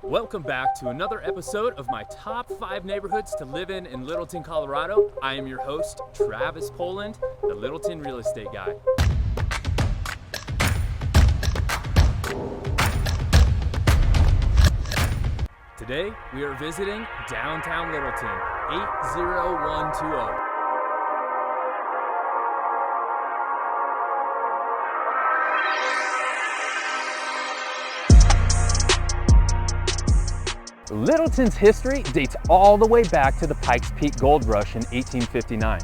Welcome back to another episode of my top 5 neighborhoods to live in Littleton, Colorado. I am your host, Travis Poland, the Littleton Real Estate Guy. Today, we are visiting Downtown Littleton, 80120. Littleton's history dates all the way back to the Pikes Peak Gold Rush in 1859.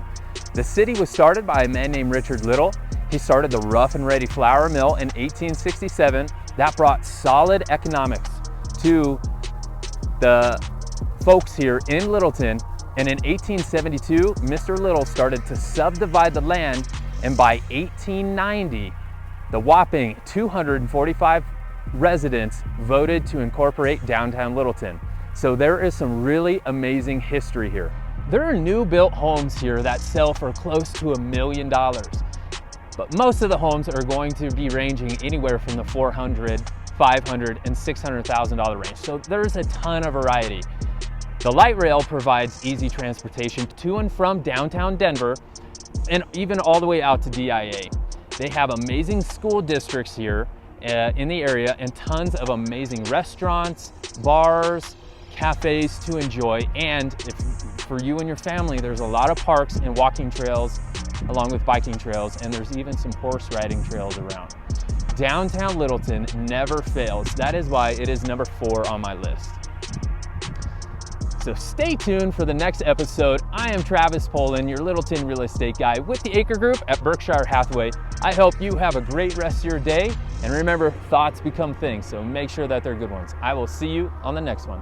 The city was started by a man named Richard Little. He started the Rough and Ready Flour Mill in 1867. That brought solid economics to the folks here in Littleton. And in 1872, Mr. Little started to subdivide the land, and by 1890, the whopping 245 residents voted to incorporate downtown Littleton. So there is some really amazing history here. There are new built homes here that sell for close to $1 million, but most of the homes are going to be ranging anywhere from the $400,000, $500,000, and $600,000 range. So there's a ton of variety. The light rail provides easy transportation to and from downtown Denver and even all the way out to DIA. They have amazing school districts here in the area and tons of amazing restaurants, bars, cafes to enjoy. And for you and your family, there's a lot of parks and walking trails along with biking trails, and there's even some horse riding trails around. Downtown Littleton never fails. That is why it is number 4 on my list. So stay tuned for the next episode. I am Travis Poland, your Littleton real estate guy with the Acre Group at Berkshire Hathaway. I hope you have a great rest of your day. And remember, thoughts become things, so make sure that they're good ones. I will see you on the next one.